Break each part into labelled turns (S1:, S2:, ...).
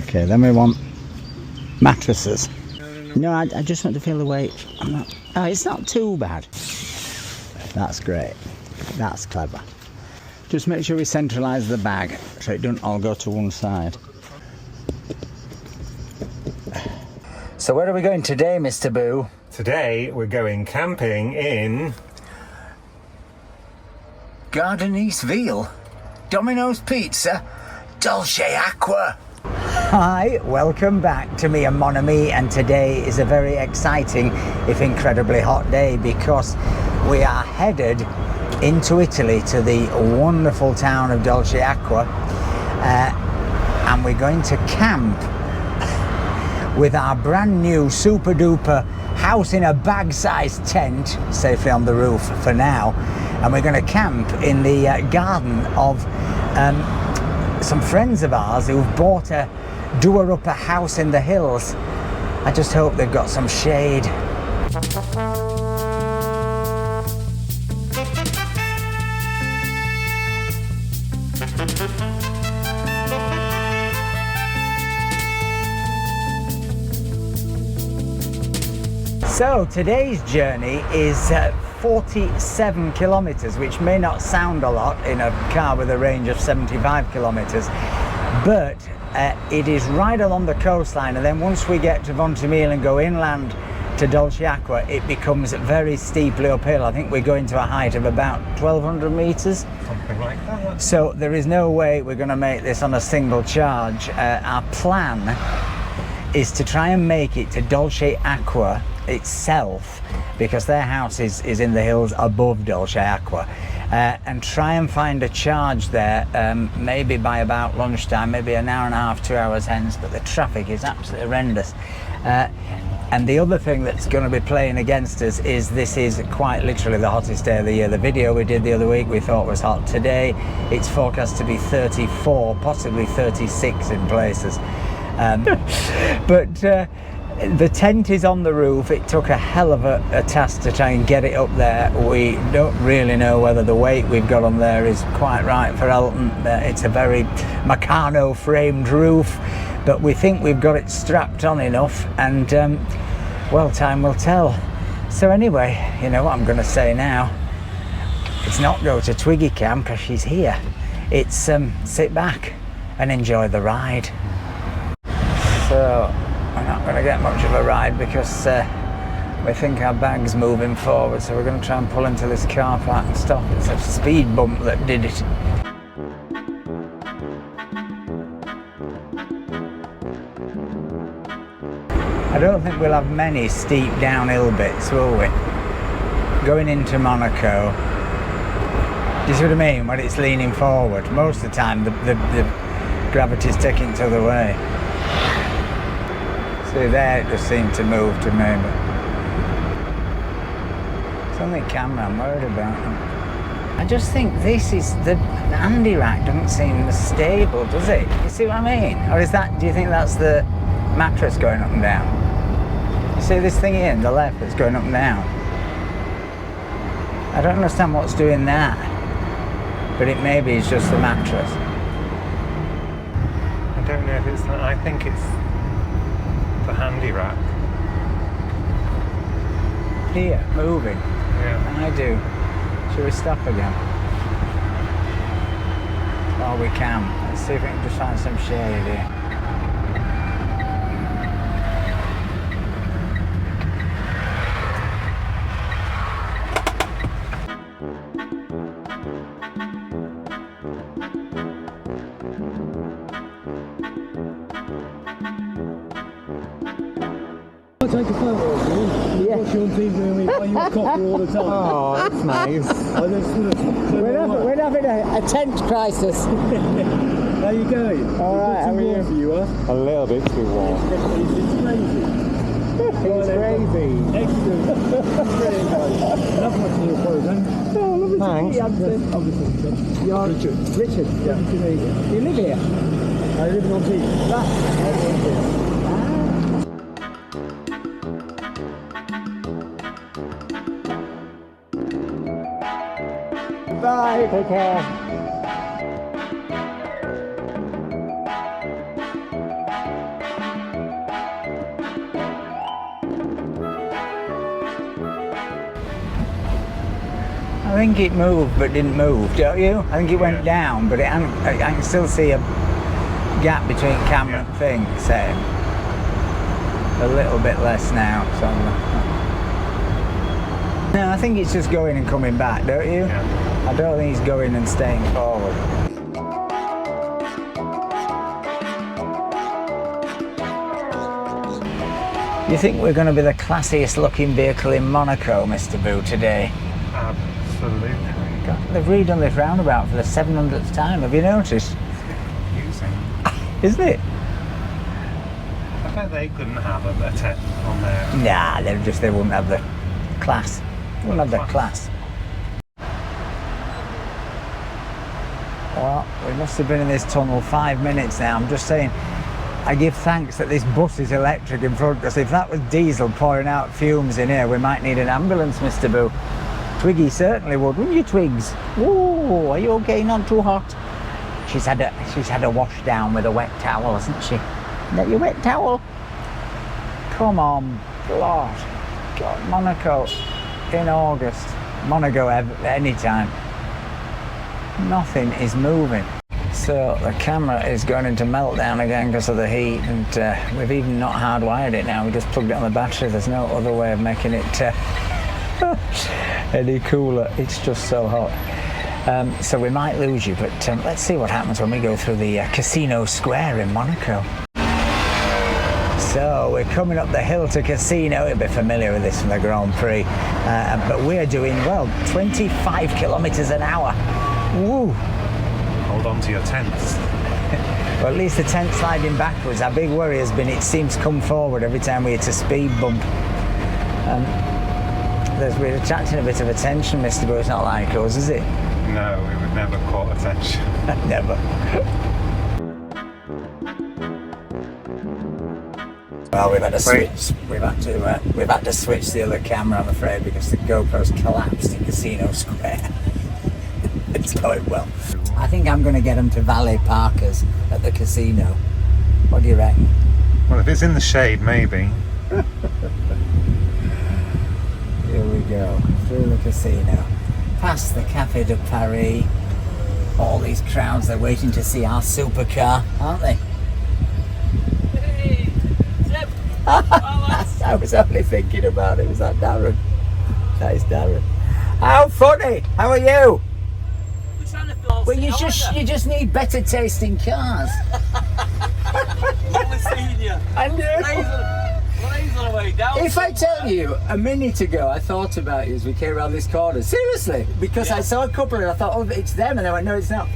S1: Okay, then we want mattresses. No, I just want to feel the weight. Oh, it's not too bad. That's great. That's clever. Just make sure we centralise the bag so it doesn't all go to one side. So where are we going today, Mr. Boo?
S2: Today we're going camping in
S1: Garden East Veal, Domino's Pizza, Dolce Aqua. Hi, welcome back to me and Mon Ami, and today is a very exciting, if incredibly hot day, because we are headed into Italy to the wonderful town of Dolce Aqua, and we're going to camp with our brand new super duper house in a bag sized tent, safely on the roof for now, and we're going to camp in the garden of some friends of ours who've bought a doer-upper house in the hills. I just hope they've got some shade. So today's journey is 47 kilometers, which may not sound a lot in a car with a range of 75 kilometers, but it is right along the coastline, and then once we get to Ventimiglia and go inland to Dolce Aqua, it becomes very steeply uphill. I think we're going to a height of about 1,200 meters.
S2: something like that.
S1: So there is no way we're going to make this on a single charge. Our plan is to try and make it to Dolce Aqua itself, because their house is in the hills above Dolce Aqua, and try and find a charge there, maybe by about lunchtime, maybe an hour and a half, 2 hours hence, but the traffic is absolutely horrendous. And the other thing that's going to be playing against us is this is quite literally the hottest day of the year. The video we did the other week we thought was hot. Today it's forecast to be 34, possibly 36 in places. But the tent is on the roof. It took a hell of a task to try and get it up there. We don't really know whether the weight we've got on there is quite right for Elton. It's a very Meccano framed roof, but we think we've got it strapped on enough, and well, time will tell. So anyway, you know what I'm going to say now. It's not go to Twiggy Camp because she's here. It's sit back and enjoy the ride. So we're not going to get much of a ride because we think our bag's moving forward, so we're going to try and pull into this car park and stop. It's a speed bump that did it. I don't think we'll have many steep downhill bits, will we? Going into Monaco, do you see what I mean? When it's leaning forward, most of the time the gravity's taking the other way. See there, it just seemed to move to me, but it's only camera I'm worried about them. I just think this is, the handy rack doesn't seem as stable, does it? You see what I mean? Or is that, do you think that's the mattress going up and down? You see this thing here on the left that's going up and down? I don't understand what's doing that, but it maybe is just the mattress.
S2: I don't know if it's that. I think it's the handy rack.
S1: Here, moving.
S2: Yeah.
S1: I do. Shall we stop again? Oh, we can. Let's see if we can just find some shade here.
S3: Take a photo of you.
S1: Yeah.
S3: Watch you on TV and we buy you a coffee all the time.
S2: Oh, that's nice.
S1: We're having a tent crisis.
S3: How you going?
S1: All right, how are you?
S3: For you, huh?
S2: A little bit too warm.
S3: It's crazy.
S1: It's crazy.
S3: Excellent. Brilliant, guys. Love watching your program.
S1: Oh, lovely
S2: Thanks.
S1: to meet you,
S3: Obviously.
S1: You're
S3: Richard.
S1: Richard.
S3: Yeah. Good to meet you.
S1: You live here?
S3: I live on TV.
S1: Right. Bye.
S2: Take care.
S1: I think it moved but didn't move, don't you? I think it went down, but I can still see a gap between camera and thing. Same. A little bit less now. So no, I think it's just going and coming back, don't you?
S2: Yeah.
S1: I don't think it's going and staying forward. You think we're going to be the classiest looking vehicle in Monaco, Mr. Boo, today?
S2: Absolutely.
S1: God, they've redone this roundabout for the 700th time. Have you noticed?
S2: Confusing.
S1: Isn't it?
S2: I bet they couldn't have a 10 on there.
S1: Nah, they wouldn't have the class. Wouldn't have the class. Well, we must have been in this tunnel 5 minutes now. I'm just saying, I give thanks that this bus is electric in front, because if that was diesel pouring out fumes in here, we might need an ambulance, Mr. Boo. Twiggy certainly would, wouldn't you, Twigs? Ooh, are you okay? Not too hot? She's had a wash down with a wet towel, hasn't she? Is that your wet towel? Come on, God. God, Monaco in August. Monaco anytime. Nothing is moving. So the camera is going into meltdown again because of the heat, and we've even not hardwired it now. We just plugged it on the battery. There's no other way of making it any cooler. It's just so hot. So we might lose you, but let's see what happens when we go through the Casino Square in Monaco. So we're coming up the hill to Casino. You'll be familiar with this from the Grand Prix. But we're doing, well, 25 kilometers an hour. Woo!
S2: Hold on to your tents.
S1: Well, at least the tent sliding backwards. Our big worry has been it seems to come forward every time we hit a speed bump. We're attracting a bit of attention, Mr. Boo. It's not like us, is it?
S2: No, we would never caught attention.
S1: Never. Well, we've had to switch. We've had to switch the other camera, I'm afraid, because the GoPro's collapsed in Casino Square. It's going well. I think I'm going to get them to valet parkers at the casino. What do you reckon?
S2: Well, if it's in the shade, maybe.
S1: Here we go, through the casino, past the Café de Paris. All these crowds, they're waiting to see our supercar, aren't they?
S4: Hey, Zeb.
S1: I was only thinking about it. Was that Darren? That is Darren. How funny! How are you? Well, you just need better taste in cars.
S4: Only seen you.
S1: And
S4: Laser away down.
S1: if I tell you, a minute ago I thought about you as we came around this corner. Seriously, because I saw a couple and I thought, oh, it's them, and I went, no, it's not.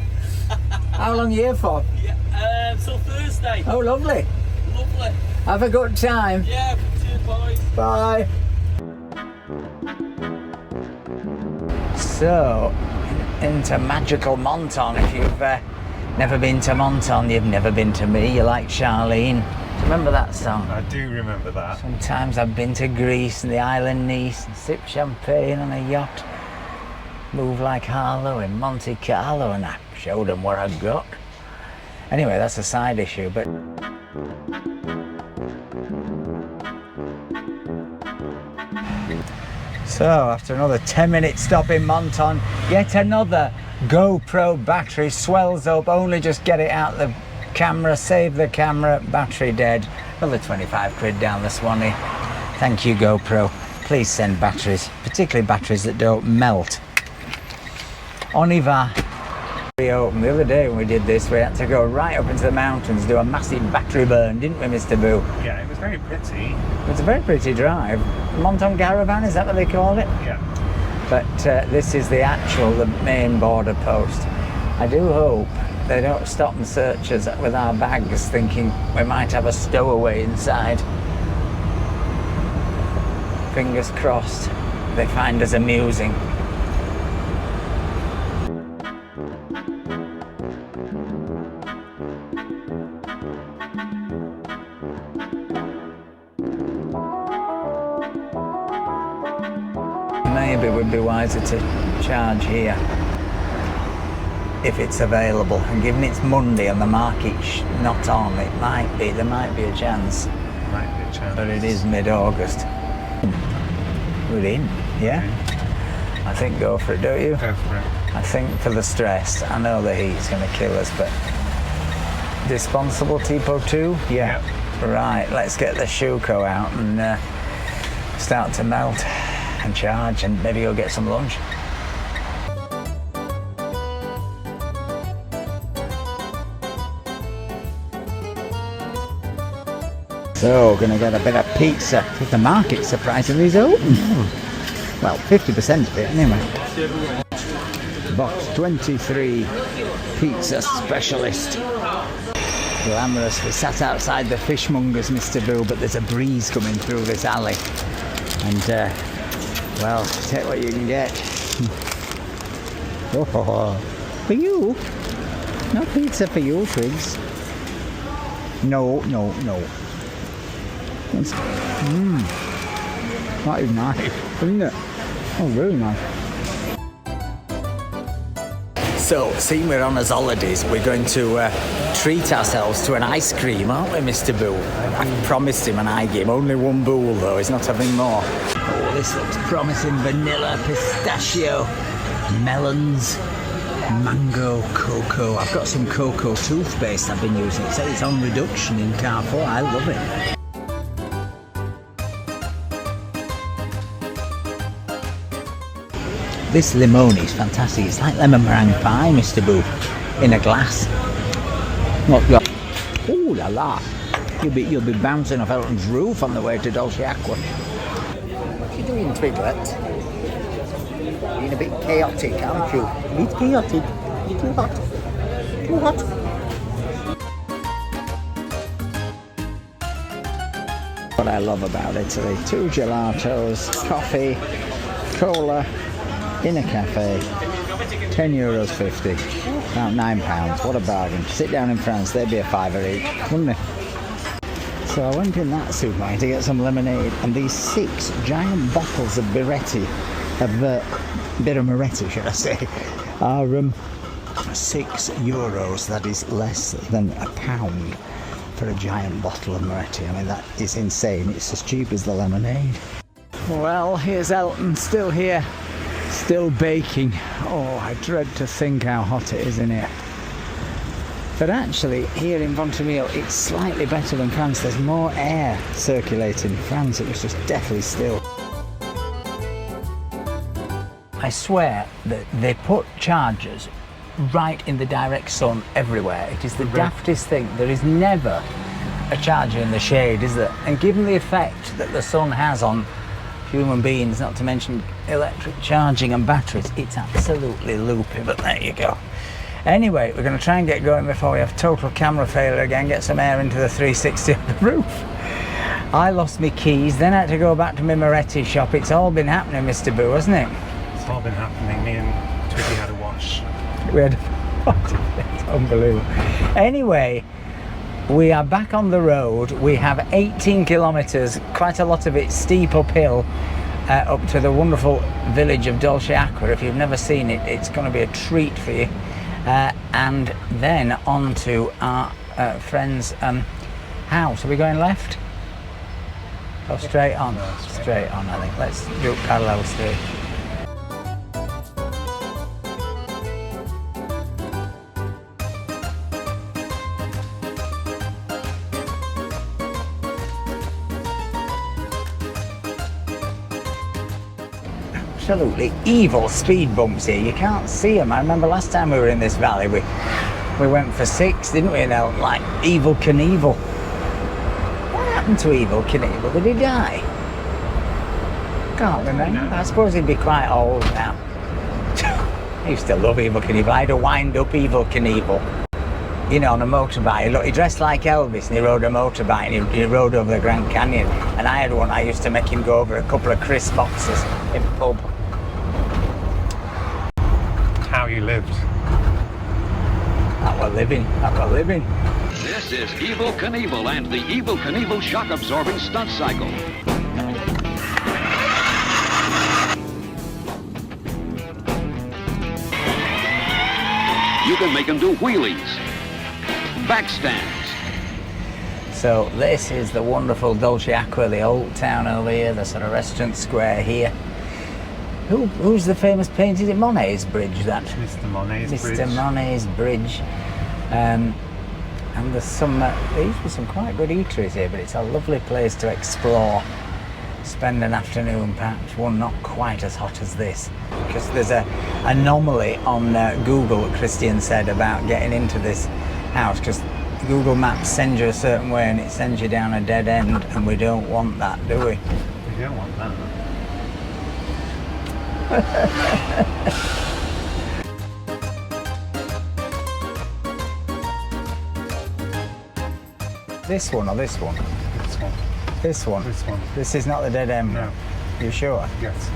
S1: How long are you here for?
S4: Yeah, till Thursday.
S1: Oh, lovely.
S4: Lovely.
S1: Have a good time.
S4: Yeah, cheers, boys.
S1: Bye. So, into magical Monton. If you've never been to Monton, you've never been to me. You like Charlene. Do you remember that song?
S2: I do remember that.
S1: Sometimes I've been to Greece and the island Nice and sipped champagne on a yacht. Move like Harlow in Monte Carlo, and I showed them what I've got. Anyway, that's a side issue, but so after another 10-minute stop in Monton, yet another GoPro battery swells up. Only just get it out the camera, save the camera, battery dead. Another 25 quid down the Swanee. Thank you, GoPro. Please send batteries, particularly batteries that don't melt. Onivare. The other day when we did this, we had to go right up into the mountains, do a massive battery burn, didn't we, Mr. Boo?
S2: Yeah, it was very pretty.
S1: It's a very pretty drive. Monton Caravan, is that what they call it?
S2: Yeah.
S1: But this is the main border post. I do hope they don't stop and search us with our bags, thinking we might have a stowaway inside. Fingers crossed they find us amusing. Maybe it would be wiser to charge here if it's available, and given it's Monday and the market's not on, there might be a chance.
S2: Might be a chance.
S1: But it is mid-August. We're in, yeah? I think go for it, don't you?
S2: Go for it.
S1: I think for the stress, I know the heat's going to kill us, but dispensable Tipo 2? Yeah. Right, let's get the Schuko out and start to melt and charge, and maybe go get some lunch. So, gonna get a bit of pizza. The market surprisingly is open. Well, 50% of it anyway. Box 23, pizza specialist. Glamorous. We sat outside the fishmongers, Mr. Boo, but there's a breeze coming through this alley. And, well, take what you can get. Oh, for you? No pizza for you, Twigs. No. That is nice, isn't it? Oh, really nice. So, seeing we're on as holidays, we're going to treat ourselves to an ice cream, aren't we, Mr. Boo? I've promised him an eye game. Only one bowl, though. He's not having more. Oh, this looks promising. Vanilla, pistachio, melons, mango, cocoa. I've got some cocoa toothpaste I've been using. It says it's on reduction in Carpuride. I love it. This limone is fantastic. It's like lemon meringue pie, Mr. Boo, in a glass. What got? Ooh la la! You'll be bouncing off Elton's roof on the way to Dolce Aqua. What are you doing, Twiglet? Being a bit chaotic, aren't you? A bit chaotic. You're too hot. Too hot. What I love about Italy: 2 gelatos, coffee, cola. In a cafe, €10.50, about £9. What a bargain. Sit down in France, they'd be a fiver each, wouldn't they? So I went in that supermarket to get some lemonade, and these 6 giant bottles of Biretti, Moretti should I say, are €6. That is less than £1 for a giant bottle of Moretti. I mean, that is insane. It's as cheap as the lemonade. Well, here's Elton, still here. Still baking. Oh, I dread to think how hot it is in here. But actually, here in Ventimille, it's slightly better than France. There's more air circulating. In France, it was just deathly still. I swear that they put chargers right in the direct sun everywhere. It is the daftest thing. There is never a charger in the shade, is there? And given the effect that the sun has on human beings, not to mention electric charging and batteries, it's absolutely loopy, but there you go. Anyway, we're going to try and get going before we have total camera failure again, get some air into the 360 of the roof. I lost my keys, then I had to go back to my Moretti shop. It's all been happening, Mr. Boo, hasn't it?
S2: It's all been happening. Me and Twiggy had a wash.
S1: We had it's unbelievable. Anyway, we are back on the road. We have 18 kilometres, quite a lot of it steep uphill, up to the wonderful village of Dolce Aqua. If you've never seen it, it's going to be a treat for you. And then on to our friend's house. Are we going left? Or straight on?
S2: No,
S1: straight on, I think. Let's do parallel straight. Absolutely evil speed bumps here. You can't see them. I remember last time we were in this valley, we went for 6, didn't we? And out like Evil Coneval. What happened to Evil Coneval? Did he die? Can't remember. I suppose he'd be quite old now. I used to love Evil Coneval. I had a wind-up Evil Coneval. You know, on a motorbike. Look, he dressed like Elvis and he rode a motorbike and he rode over the Grand Canyon. And I had one. I used to make him go over a couple of crisp boxes in the pub.
S2: How you lived.
S1: That was living. That was living.
S5: This is Evil Coneval and the Evil Coneval shock-absorbing stunt cycle. You can make them do wheelies, back stands.
S1: So this is the wonderful Dolce Aqua, the old town over here, the sort of restaurant square here. Who's the famous painter? Is it Monet's bridge? That
S2: Mr. Monet's bridge.
S1: Mr. Monet's bridge. And there's some. There used to be some quite good eateries here, but it's a lovely place to explore. Spend an afternoon, perhaps one not quite as hot as this, because there's a anomaly on Google. Christian said about getting into this house, because Google Maps sends you a certain way and it sends you down a dead end, and we don't want that, do we?
S2: We don't want that.
S1: This one or this one?
S2: This one.
S1: This one?
S2: This one.
S1: This is not the dead end?
S2: No.
S1: You sure?
S2: Yes.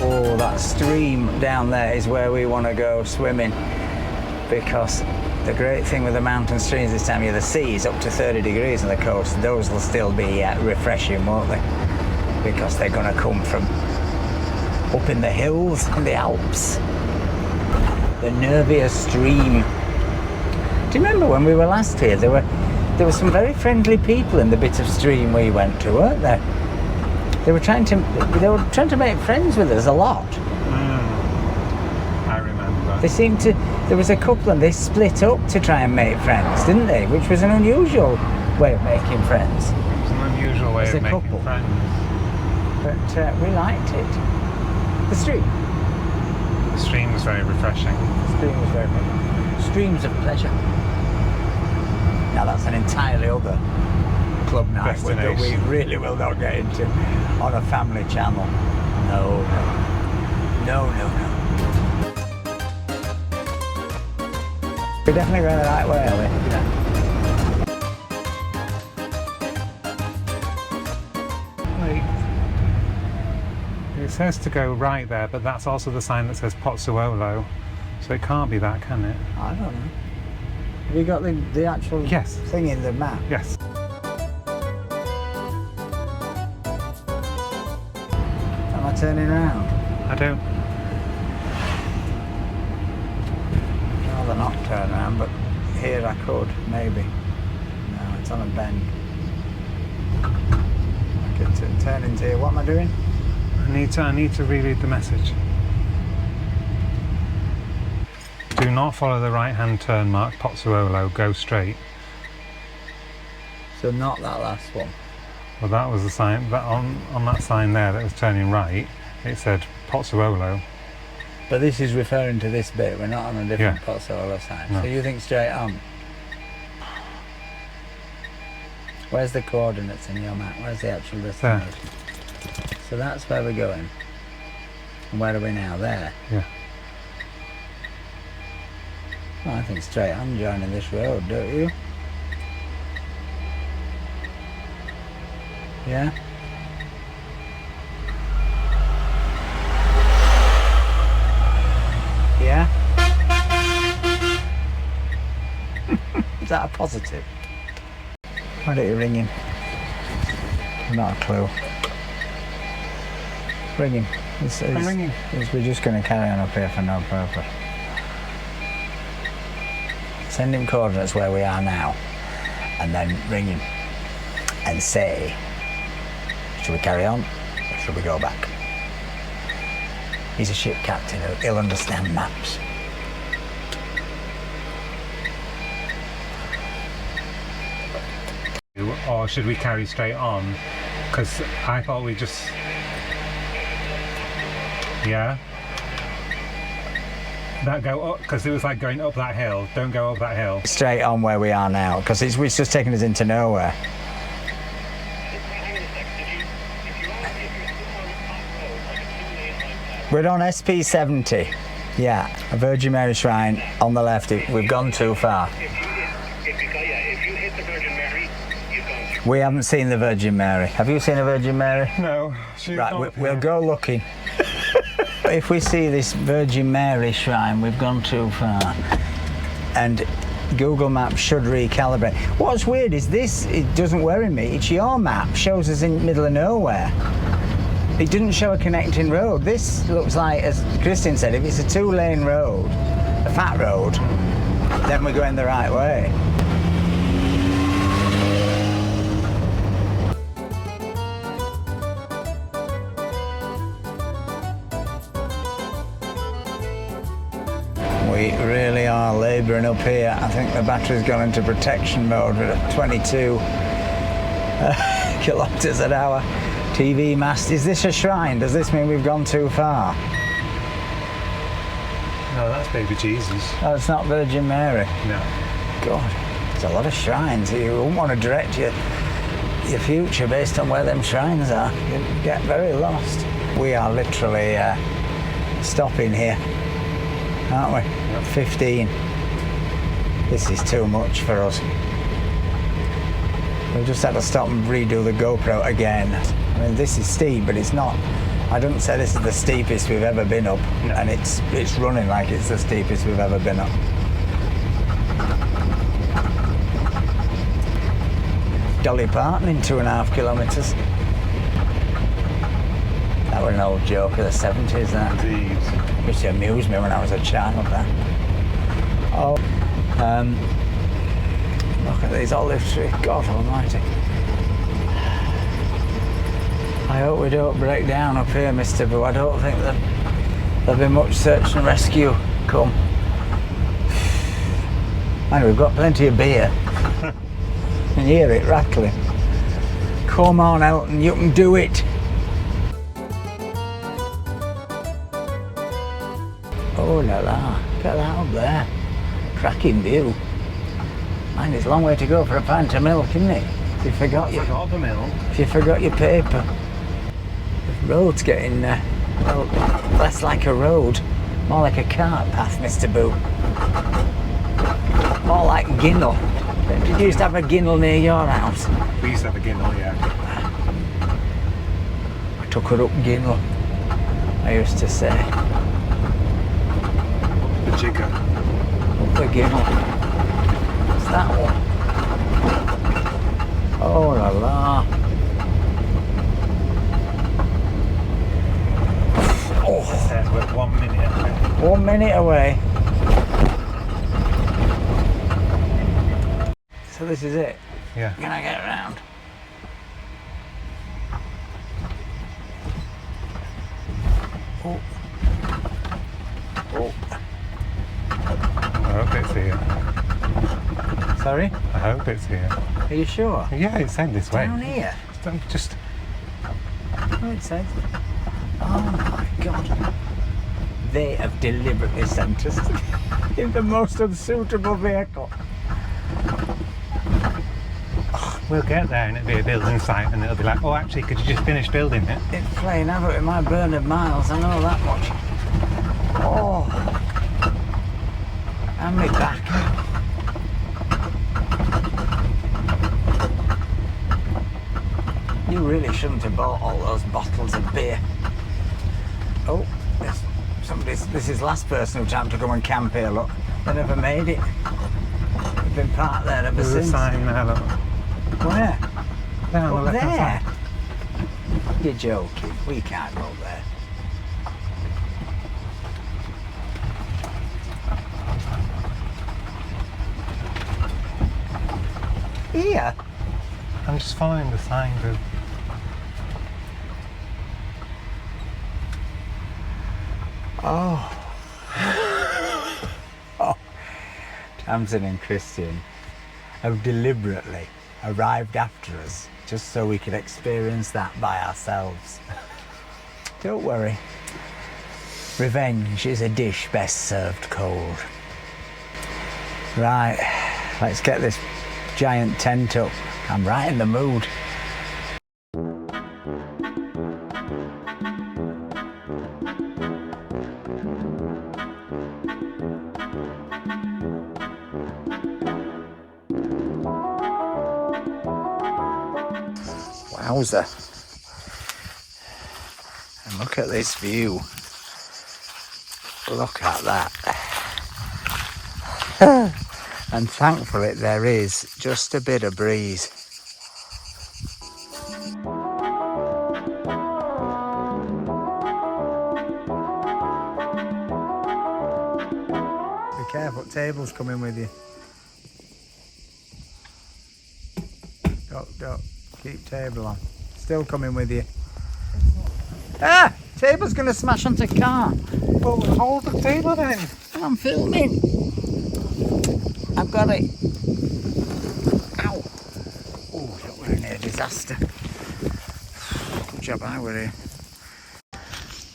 S1: Oh, that stream down there is where we want to go swimming, because the great thing with the mountain streams this time of year, the sea is up to 30 degrees on the coast. Those will still be refreshing, won't they? Because they're going to come from up in the hills in the Alps. The Nervia stream. Do you remember when we were last here? There were some very friendly people in the bit of stream we went to, weren't there? They were trying to make friends with us a lot.
S2: I remember.
S1: They seemed to. There was a couple and they split up to try and make friends, didn't they? Which was an unusual way of making friends.
S2: It's an unusual way
S1: As
S2: of
S1: a
S2: making
S1: couple.
S2: friends.
S1: But we liked it. The stream.
S2: The stream was very refreshing.
S1: The stream was very good. Streams of pleasure. Now that's an entirely other club night that we
S2: Destination.
S1: really will not get into on a family channel. No. We're definitely going the right way, are we? Yeah.
S2: It says to go right there, but that's also the sign that says Pozzuolo, so it can't be that, can it?
S1: I don't know. Have you got the actual
S2: Yes.
S1: thing in the map?
S2: Yes.
S1: Am I turning around?
S2: I don't.
S1: I'd rather not turn around, but here I could, maybe. No, it's on a bend. I could turn into here. What am I doing?
S2: I need to reread the message. Do not follow the right-hand turn marked Pozzuolo. Go straight.
S1: So not that last one.
S2: Well, that was the sign. That on that sign there that was turning right, it said Pozzuolo.
S1: But this is referring to this bit. We're not on a different
S2: Yeah.
S1: Pozzuolo sign.
S2: No.
S1: So you think straight on. Where's the coordinates in your map? Where's the actual destination? So that's where we're going. And where are we now? There.
S2: Yeah.
S1: Well, I think straight on joining this road, don't you? Yeah? Yeah? Is that a positive? Why don't you ring him? Not a clue. Ring him.
S2: I'm ringing.
S1: We're just going to carry on up here for no purpose. Send him coordinates where we are now, and then ring him and say, should we carry on or should we go back? He's a ship captain, he'll understand maps.
S2: Or should we carry straight on? Because I thought we just... Yeah? That go up, because it was like going up that hill. Don't go up that hill.
S1: Straight on where we are now, because it's just taking us into nowhere. We're on SP70. Yeah, a Virgin Mary shrine on the left. We've gone too far.
S6: If you hit the Virgin Mary, you've gone too far.
S1: We haven't seen the Virgin Mary. Have you seen a Virgin Mary?
S2: No. She's
S1: Right,
S2: not
S1: we'll
S2: here.
S1: go looking. If we see this Virgin Mary shrine, we've gone too far. And Google Maps should recalibrate. What's weird is this, it doesn't worry me. It's your map, shows us in the middle of nowhere. It didn't show a connecting road. This looks like, as Christian said, if it's a 2-lane road, a fat road, then we're going the right way. We really are labouring up here. I think the battery's gone into protection mode at 22 kilometres an hour. TV mast. Is this a shrine? Does this mean we've gone too far?
S2: No, that's baby Jesus.
S1: Oh, it's not Virgin Mary.
S2: No.
S1: God, there's a lot of shrines. You wouldn't want to direct your future based on where them shrines are. You get very lost. We are literally stopping here, aren't we? Yep. 15. This is too much for us. We'll just have to stop and redo the GoPro again. I mean, this is steep, but it's not. I don't say this is the steepest we've ever been up, no. And it's running like it's the steepest we've ever been up. Dolly Parton in 2.5 kilometres. That was an old joke of the 70s, that.
S2: Indeed.
S1: Used to amuse me when I was a child, that. Oh, look at these olive trees, God almighty. I hope we don't break down up here, Mr. Boo. I don't think that there'll be much search and rescue come. And we've got plenty of beer. You can hear it rattling. Come on, Elton, you can do it. Oh la la, look at that up there. Cracking view. Mind, it's a long way to go for a pint of milk, isn't it? If you forgot
S2: the milk.
S1: If you forgot your paper. The road's getting well, less like a road, more like a cart path, Mr. Boo. More like Ginnell. Did you used to have a Ginnell near your house?
S2: We used to have a Ginnell, yeah.
S1: I took her up Ginnell, I used to say.
S2: The jigger.
S1: Up the Ginnell. What's that one? Oh la la. Oh.
S2: It says we're 1 minute away.
S1: 1 minute away. So this is it?
S2: Yeah.
S1: Can I get around? Oh. Oh.
S2: I hope it's here.
S1: Sorry?
S2: I hope it's here.
S1: Are you sure?
S2: Yeah, it's heading this way.
S1: Down here?
S2: Just...
S1: Oh, it says. Oh my God. They have deliberately sent us in the most unsuitable vehicle.
S2: We'll get there and it'll be a building site and it'll be like, oh, actually, could you just finish building it?
S1: It's playing havoc with my Bernard Miles, I know that much. Oh. And me back. You really shouldn't have bought all those bottles of beer. Oh, this is the last person who tried to come and camp here, look. They never made it. They've been parked there ever
S2: There's
S1: since.
S2: a sign there, look.
S1: Where?
S2: There on the
S1: Up
S2: left-hand
S1: there?
S2: side.
S1: You're joking. We can't go there. Here?
S2: I'm just following the sign, dude.
S1: Oh. Oh. Tamsin and Christian have deliberately arrived after us just so we could experience that by ourselves. Don't worry. Revenge is a dish best served cold. Right, let's get this giant tent up. I'm right in the mood. Wowza. And look at this view. Look at that. And thankfully there is just a bit of breeze. careful, table's coming with you. Don't. Keep table on. Still coming with you. Ah! Table's gonna smash onto car.
S2: Well, hold the table then.
S1: I'm filming. I've got it. Ow. Oh, that were near disaster. Good job I were here.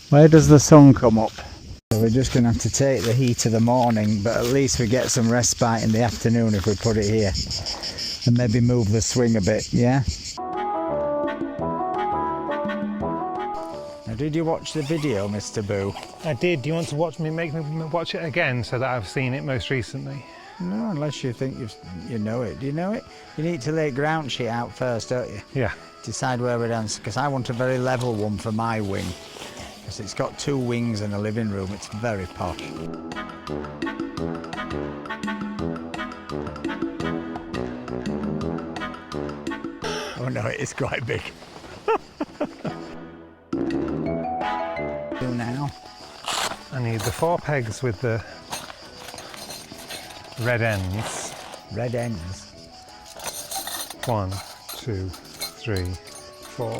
S1: Where does the sun come up? So we're just gonna have to take the heat of the morning, but at least we get some respite in the afternoon if we put it here. And maybe move the swing a bit, yeah? Now, did you watch the video, Mr. Boo?
S2: I did. Do you want to make me watch it again so that I've seen it most recently?
S1: No, unless you think you know it. Do you know it? You need to lay ground sheet out first, don't you?
S2: Yeah.
S1: Decide where we're dancing, because I want a very level one for my wing. Because it's got 2 wings and a living room. It's very posh. Oh no, it is quite big. Do now.
S2: I need the 4 pegs with the red ends.
S1: Red ends.
S2: 1, 2, 3, 4.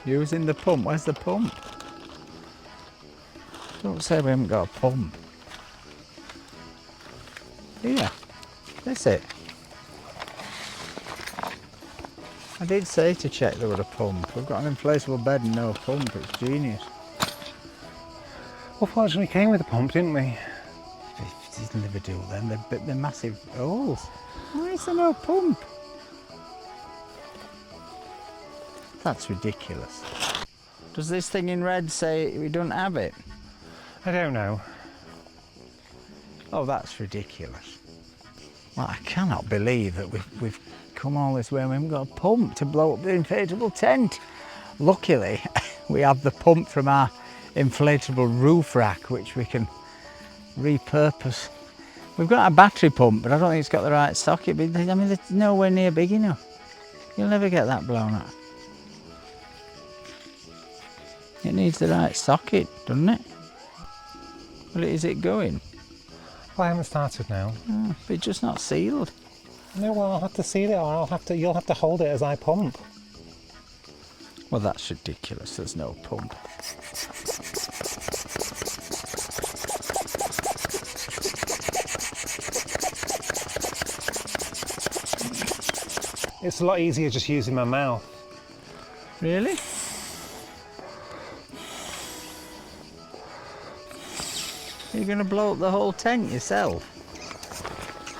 S1: Using the pump. Where's the pump? Don't say we haven't got a pump. Here. That's it. I did say to check there was a pump. We've got an inflatable bed and no pump. It's genius.
S2: Well, fortunately, we came with a pump, didn't we?
S1: They never do them. They're massive holes. Why is there no pump? That's ridiculous. Does this thing in red say we don't have it?
S2: I don't know.
S1: Oh, that's ridiculous. Well, I cannot believe that we've come all this way and we haven't got a pump to blow up the inflatable tent. Luckily, we have the pump from our inflatable roof rack, which we can repurpose. We've got a battery pump, but I don't think it's got the right socket. I mean, it's nowhere near big enough. You'll never get that blown up. It needs the right socket, doesn't it? Well, is it going?
S2: Well, I haven't started now.
S1: Oh, but it's just not sealed.
S2: No, well, I'll have to seal it, or you'll have to hold it as I pump.
S1: Well, that's ridiculous. There's no pump.
S2: It's a lot easier just using my mouth.
S1: Really? Are you going to blow up the whole tent yourself?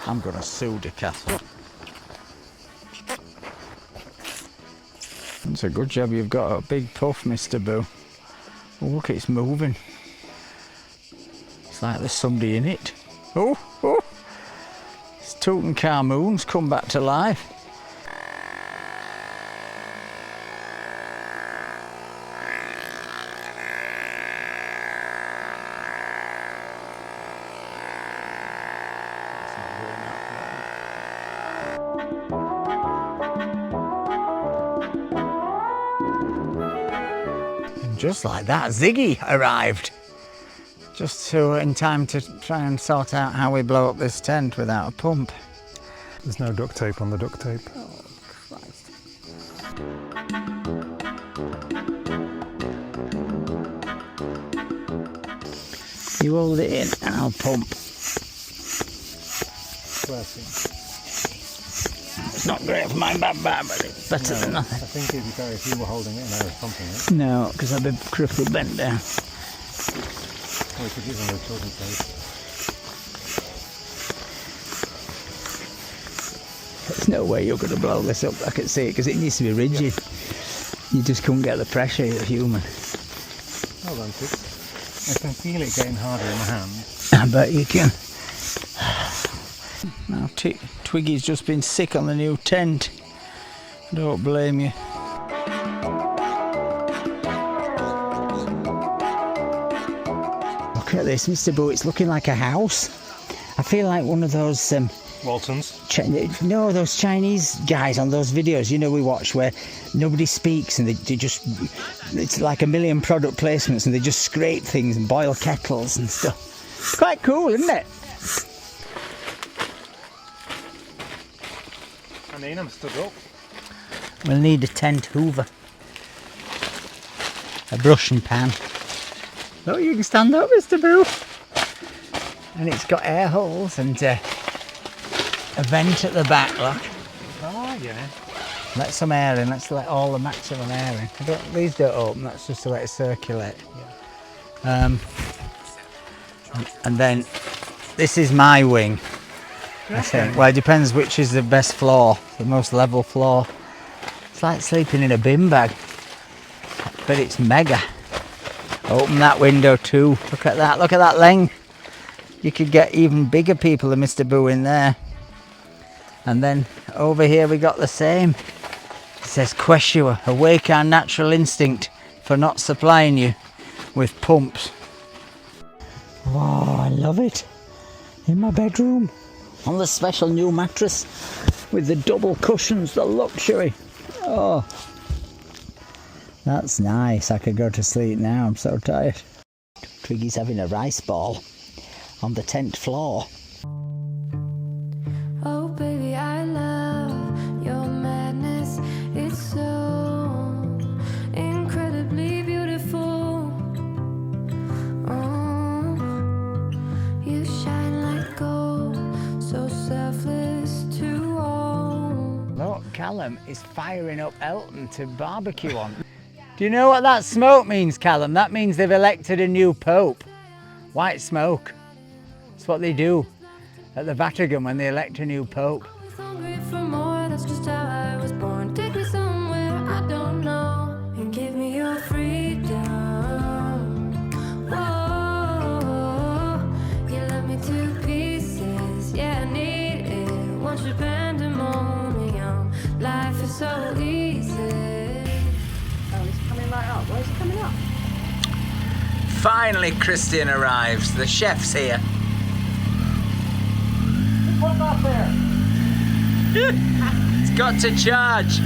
S1: I'm going to sue the castle. It's a good job you've got a big puff, Mr. Boo. Oh, look, it's moving. It's like there's somebody in it. Oh, oh! It's Tutankhamun's come back to life. Just like that, Ziggy arrived. Just in time to try and sort out how we blow up this tent without a pump.
S2: There's no duct tape on the duct tape.
S1: Oh, Christ. You hold it in and I'll pump. It's not great for my back, but it's better than nothing.
S2: I think it'd be better if you were holding it and I was pumping it.
S1: No, because I've been crippled bent down.
S2: Or we could use one of the children's days.
S1: There's no way you're going to blow this up. I can see it because it needs to be rigid. Yep. You just couldn't get the pressure, you're human.
S2: Hold on, kids. I can feel it getting harder in my hand.
S1: I bet you can. Now, Twiggy's just been sick on the new tent. Don't blame you. Look at this, Mr. Boo. It's looking like a house. I feel like one of those
S3: Waltons.
S1: No, those Chinese guys on those videos, you know, we watch where nobody speaks and they just, it's like a million product placements and they just scrape things and boil kettles and stuff. It's quite cool, isn't it?
S3: I mean, I'm stood up.
S1: We'll need a tent Hoover, a brush and pan. Look, you can stand up, Mr. Boo. And it's got air holes and a vent at the back, look.
S2: Oh, yeah.
S1: Let some air in, let's let all the maximum air in. These don't open, that's just to let it circulate. Yeah. And then this is my wing, I think. Well, it depends which is the best floor, the most level floor. It's like sleeping in a bin bag, but it's mega. Open that window too, look at that length. You could get even bigger people than Mr. Boo in there. And then over here we got the same. It says, Queshua, awake our natural instinct for not supplying you with pumps. Oh, I love it. In my bedroom, on the special new mattress with the double cushions, the luxury. Oh, that's nice. I could go to sleep now, I'm so tired. Twiggy's having a rice ball on the tent floor.
S7: Oh baby, I love your madness. It's so incredibly beautiful. Oh, you shine like gold, so selfless to all.
S1: Look, Callum is firing up Elton to barbecue on. Do you know what that smoke means, Callum? That means they've elected a new pope. White smoke. That's what they do at the Vatican when they elect a new pope.
S7: Always hungry for more, that's just how I was born. Take me somewhere I don't know and give me your freedom. Whoa, you left me to pieces. Yeah, I need it. Want your pandemonium. Life is so easy.
S8: Oh, it's coming right up. Where's it coming up?
S1: Finally, Christian arrives. The chef's here.
S3: What's up there?
S1: It's got to charge.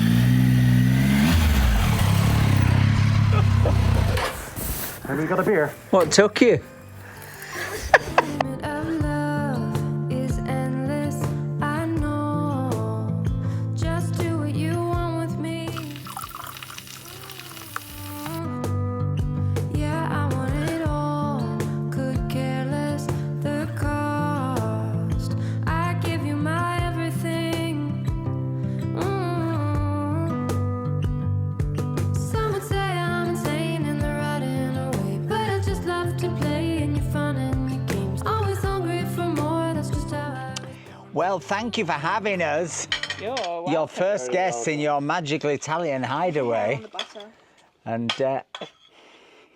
S3: Have we got a beer?
S1: What took you?
S7: Limit of love is endless. I know. Just do what you want with me. Yeah, I want it all. Could care less the cost. I give you my everything. Some would say I'm insane in the right in a way, but I just love to play in your fun and your games. Always hungry for more. That's just how I.
S1: Well, thank you for having us.
S8: You're welcome.
S1: Your first guests in your magical Italian hideaway.
S8: On the butter.
S1: And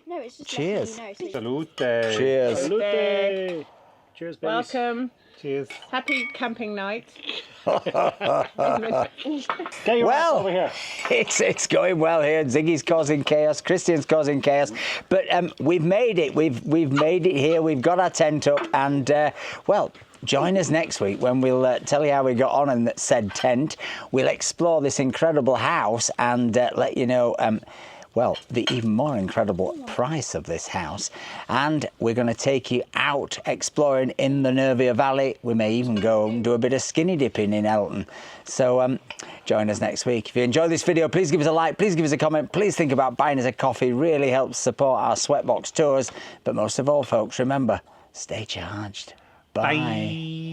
S8: No, it's just
S1: cheers.
S8: letting you know.
S3: Salute.
S1: Cheers.
S3: Salute. Cheers, babies.
S9: Welcome.
S3: Cheers.
S9: Happy camping night.
S3: Get your ass over here.
S1: It's going well here. Ziggy's causing chaos. Christian's causing chaos. But we've made it. We've made it here. We've got our tent up. And, well, join us next week when we'll tell you how we got on in that said tent. We'll explore this incredible house and let you know... well, the even more incredible price of this house. And we're going to take you out exploring in the Nervia Valley. We may even go and do a bit of skinny dipping in Elton. So join us next week. If you enjoyed this video, please give us a like, please give us a comment, please think about buying us a coffee. Really helps support our Sweatbox tours. But most of all, folks, remember, stay charged. Bye.